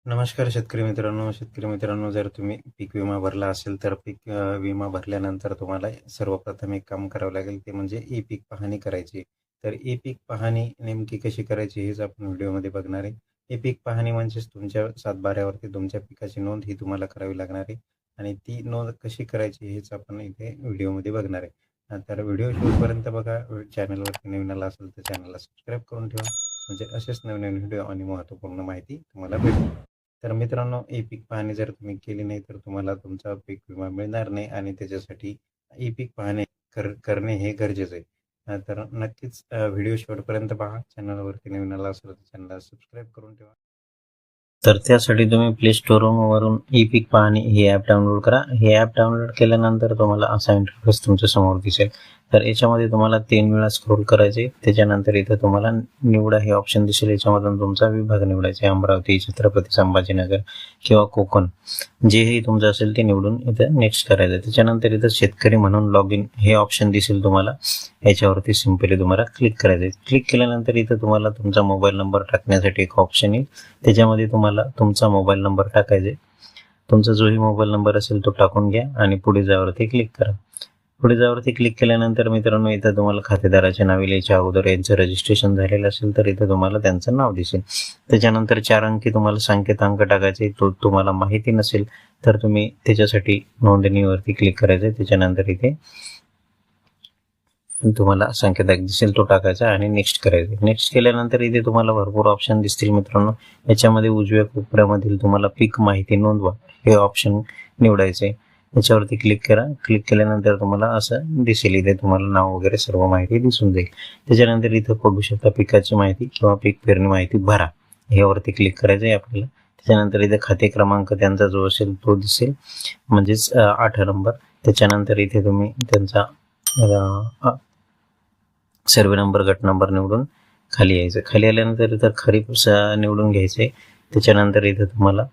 नमस्कार शेतकरी मित्रांनो, जर तुम्ही पीक विमा भरला असेल तर पीक विमा भरल्यानंतर तुम्हाला सर्वप्रथम एक काम करावं लागेल, ते म्हणजे ई पीक पाहणी करायची. तर ई पीक पाहणी नेमकी कशी करायची हेच आपण व्हिडिओमध्ये बघणार आहे. ई पीक पाहणी म्हणजेच तुमच्या सातबाऱ्यावरती तुमच्या पिकाची नोंद ही तुम्हाला करावी लागणार आहे आणि ती नोंद कशी करायची हेच आपण इथे व्हिडिओमध्ये बघणार आहे. तर व्हिडिओ शेवटपर्यंत बघा. चॅनलवरती नवीन आला असेल तर चॅनलला सबस्क्राईब करून ठेवा, म्हणजे असेच नवीन व्हिडिओ आणि महत्त्वपूर्ण माहिती तुम्हाला भेटेल. तर मित्रांनो, ई पीक पाहणी जर तुम्ही केली नाही तर तुम्हाला तुमचा पीक विमा मिळणार नाही आणि त्याच्यासाठी ई पीक पाहणी करणे हे गरजेचं आहे. तर नक्कीच व्हिडिओ शेवटपर्यंत पहा. चॅनलवरती नवीन आला असेल तर चॅनलला सबस्क्राईब करून ठेवा. तर त्यासाठी तुम्ही प्ले स्टोअरवरून ई पीक पाहणी हे ॲप डाउनलोड करा. हे ॲप डाउनलोड केल्यानंतर तुम्हाला असा इंटरफेस तुमच्या समोर दिसेल. तर याच्यामध्ये तुम्हाला 3 वेळा स्क्रोल करायचे. त्याच्यानंतर इथं तुम्हाला निवडा हे ऑप्शन दिसेल. याच्यामधून तुमचा विभाग निवडायचा, अमरावती, छत्रपती संभाजीनगर किंवा कोकण, जेही तुमचं असेल ते निवडून इथं नेक्स्ट करायचं. त्याच्यानंतर इथं शेतकरी म्हणून लॉग इन हे ऑप्शन दिसेल तुम्हाला. याच्यावरती सिम्पली तुम्हाला क्लिक करायचं. क्लिक केल्यानंतर इथं तुम्हाला तुमचा मोबाईल नंबर टाकण्यासाठी एक ऑप्शन येईल. त्याच्यामध्ये तुम्हाला तुमचा मोबाईल नंबर टाकायचा. तुमचा जोही मोबाईल नंबर असेल तो टाकून घ्या आणि पुढे जावरती क्लिक करा. पुढे जावरती क्लिक केल्यानंतर मित्रांनो, इथं तुम्हाला खातेदाराचे नाव लिहायच्या अगोदर यांचं रजिस्ट्रेशन झालेलं असेल तर इथं तुम्हाला त्यांचं नाव दिसेल. त्याच्यानंतर 4 अंकी तुम्हाला संकेतांक टाकायचे. तो तुम्हाला माहिती नसेल तर तुम्ही त्याच्यासाठी नोंदणीवरती क्लिक करायचं. त्याच्यानंतर इथे तुम्हाला संकेतांक दिसेल तो टाकायचा आणि नेक्स्ट करायचं. नेक्स्ट केल्यानंतर इथे तुम्हाला भरपूर ऑप्शन दिसतील मित्रांनो. याच्यामध्ये उजव्या कोपऱ्यामधील तुम्हाला पीक माहिती नोंदवा हे ऑप्शन निवडायचे. याच्यावरती क्लिक करा. क्लिक केल्यानंतर तुम्हाला असं दिसेल. इथे तुम्हाला नाव वगैरे सर्व माहिती दिसून जाईल. त्याच्यानंतर इथं बघू शकता पिकाची माहिती किंवा पीक पेरणी माहिती भरा, ह्यावरती क्लिक करायचं आहे आपल्याला. त्याच्यानंतर इथे खाते क्रमांक त्यांचा जो असेल तो दिसेल, म्हणजेच 8 नंबर. त्याच्यानंतर इथे तुम्ही त्यांचा सर्वे नंबर, गट नंबर निवडून खाली यायचं. खाली आल्यानंतर इथं खरीप निवडून घ्यायचे. त्याच्यानंतर इथं तुम्हाला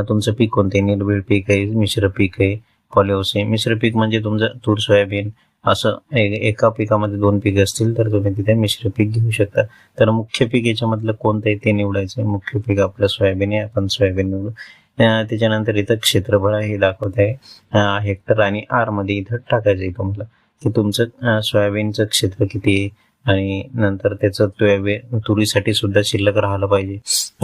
तुमचं पीक कोणते, निर्बीड पीक आहे, मिश्र पीक आहे, पॉलिहाऊस आहे. मिश्र पीक म्हणजे तुमचं तूर, सोयाबीन असं एका पिकामध्ये 2 पीक असतील तर तुम्ही तिथे मिश्र पीक घेऊ शकता. तर मुख्य पीक याच्यामधलं कोणतं आहे ते निवडायचं. मुख्य पीक आपलं सोयाबीन आहे, आपण सोयाबीन निवडू. त्याच्यानंतर इथं क्षेत्रफळ हे दाखवत आहे हेक्टर आणि आर मध्ये इथं टाकायचं आहे तुम्हाला की तुमचं सोयाबीनचं क्षेत्र किती आहे आणि नंतर त्याचं तुरीसाठी सुद्धा शिल्लक राहिलं पाहिजे.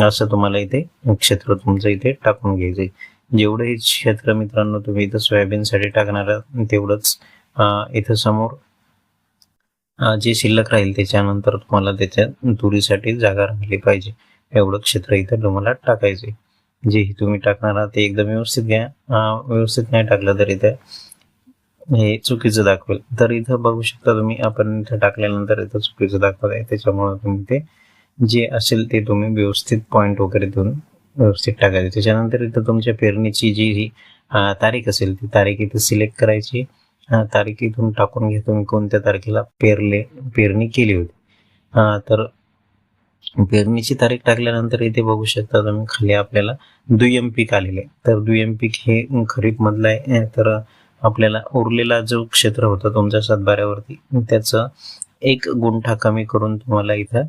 असं तुम्हाला इथे क्षेत्र तुमचं इथे टाकून घ्यायचंय. जेवढं हे क्षेत्र मित्रांनो तुम्ही इथं सोयाबीनसाठी टाकणार तेवढंच इथं समोर जे शिल्लक राहील त्याच्यानंतर तुम्हाला त्याच्या तुरीसाठी जागा राहिली पाहिजे. एवढं क्षेत्र इथं तुम्हाला टाकायचे. जेही तुम्ही टाकणार आहात ते एकदम व्यवस्थित घ्या. व्यवस्थित नाही टाकलं तर इथे हे चुकीचं दाखवेल. तर इथं बघू शकता तुम्ही, आपण इथं टाकल्यानंतर इथं चुकीचं दाखवत आहे. त्याच्यामुळे तुम्ही ते जे असेल ते तुम्ही व्यवस्थित पॉईंट वगैरे देऊन व्यवस्थित टाकायचे. त्याच्यानंतर इथं तुमच्या पेरणीची जी ही तारीख असेल ती तारीख इथं सिलेक्ट करायची. तारीख इथून टाकून घ्या तुम्ही कोणत्या तारखेला पेरणी केली होती. तर पेरणीची तारीख टाकल्यानंतर इथे बघू शकता तुम्ही खाली आपल्याला दुय्यम पीक आलेले. तर दुय्यम पीक हे खरीप मधलं आहे. तर आपल्याला उरलेला जो क्षेत्र होता तुमच्या सातबाऱ्यावरती त्याचं 1 गुंठा कमी करून तुम्हाला इथं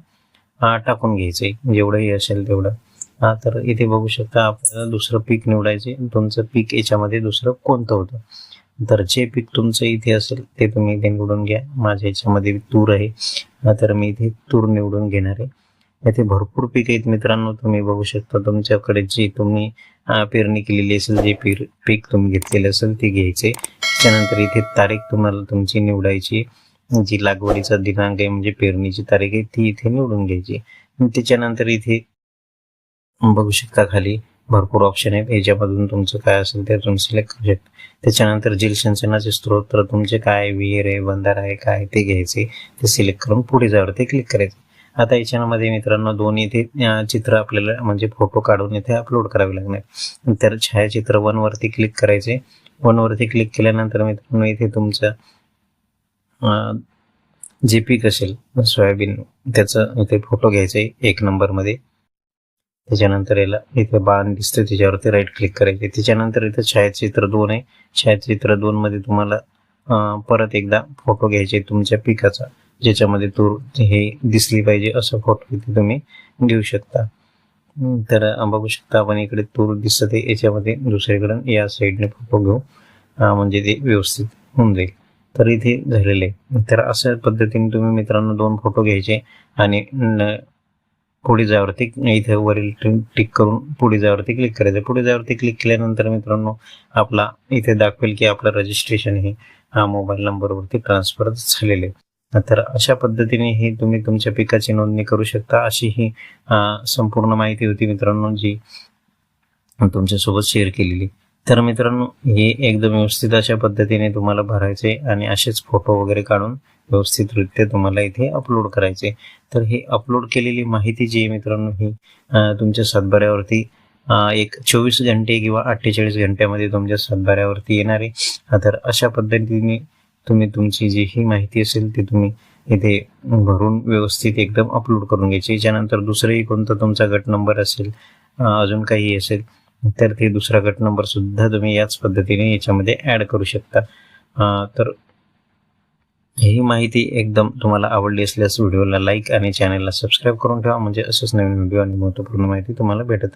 टाकून घ्यायचंय, जेवढंही असेल तेवढं. तर इथे बघू शकता आपल्याला दुसरं पीक निवडायचे. तुमचं पीक याच्यामध्ये दुसरं कोणतं होतं, तर जे पीक तुमचं इथे असेल ते तुम्ही इथे निवडून घ्या. माझ्या याच्यामध्ये तूर आहे, तर मी इथे तूर निवडून घेणार आहे. इथे भरपूर पीक आहेत मित्रांनो. तुम्ही बघू शकता तुमच्याकडे जे तुम्ही पेरणी केलेली असेल, जे पीक तुम्ही घेतलेले असेल ते घ्यायचे. त्याच्यानंतर इथे तारीख तुम्हाला तुमची निवडायची. जी लागवडीचा दिनांक आहे म्हणजे पेरणीची तारीख आहे ती इथे निवडून घ्यायची. त्याच्यानंतर इथे बघू शकता खाली भरपूर ऑप्शन आहेत. याच्यामधून तुमचं काय असेल ते तुम्ही सिलेक्ट करू शकता. त्याच्यानंतर जलसिंचनाचे स्त्रोत तुमचे काय, विहीर आहे, बंधारा आहे, काय ते घ्यायचे. ते सिलेक्ट करून पुढे जावरती क्लिक करायचे. आता याच्यामध्ये मित्रांनो दोन्ही इथे चित्र आपल्याला म्हणजे फोटो काढून इथे अपलोड करावे लागणार. तर छायाचित्र 1 वरती क्लिक करायचे. 1 वरती क्लिक केल्यानंतर मित्रांनो इथे तुमचं जे पीक असेल सोयाबीन त्याचं इथे फोटो घ्यायचा 1 नंबरमध्ये. त्याच्यानंतर याला इथे बाण दिसते त्याच्यावरती राईट क्लिक करायचे. त्याच्यानंतर इथे छायाचित्र 2 आहे. छायाचित्र 2 मध्ये तुम्हाला परत एकदा फोटो घ्यायचे तुमच्या पिकाचा, ज्याच्यामध्ये तूर हे दिसली पाहिजे असं फोटो इथे तुम्ही घेऊ शकता. तर बघू शकता आपण इकडे तूर दिसत आहे, याच्यामध्ये दुसरीकडून या साईडने फोटो घेऊ म्हणजे ते व्यवस्थित होऊन जाईल. तर इथे झालेले तर अशा पद्धतीने तुम्ही मित्रांनो 2 फोटो घ्यायचे आणि पुढे जावरती इथे वरील टिक करून पुढे जावरती क्लिक करायचं. पुढे जावरती क्लिक केल्यानंतर मित्रांनो आपला इथे दाखवेल की आपलं रजिस्ट्रेशन हे मोबाईल नंबरवरती ट्रान्सफर झालेले. तर अशा पद्धतीने ही तुम्ही तुमच्या पिकाची नोंदणी करू शकता. अशी ही संपूर्ण माहिती होती मित्रांनो जी तुमच्यासोबत शेअर केलेली. तर मित्रांनो हे एकदम व्यवस्थित अशा पद्धतीने तुम्हाला भरायचे आणि असेच फोटो वगैरे काढून व्यवस्थितरित्या तुम्हाला इथे अपलोड करायचे. तर हे अपलोड केलेली माहिती जी आहे मित्रांनो ही तुमच्या सातबाऱ्यावरती एक 24 घंटे किंवा 48 घंट्यामध्ये तुमच्या सातबाऱ्यावरती येणार आहे. तर अशा पद्धतीने तुम्ही तुमची जी ही माहिती असेल ती तुम्ही इथे भरून व्यवस्थित एकदम अपलोड करून घ्यायची. याच्यानंतर दुसरंही कोणता तुमचा गट नंबर असेल अजून काही असेल तर ते दुसरा गट नंबर सुद्धा तुम्ही याच पद्धतीने याच्यामध्ये ऍड करू शकता. तर ही माहिती एकदम तुम्हाला आवडली असल्यास व्हिडिओला लाईक आणि चॅनलला सबस्क्राईब करून ठेवा म्हणजे असंच नवीन व्हिडिओ आणि महत्त्वपूर्ण माहिती तुम्हाला भेटत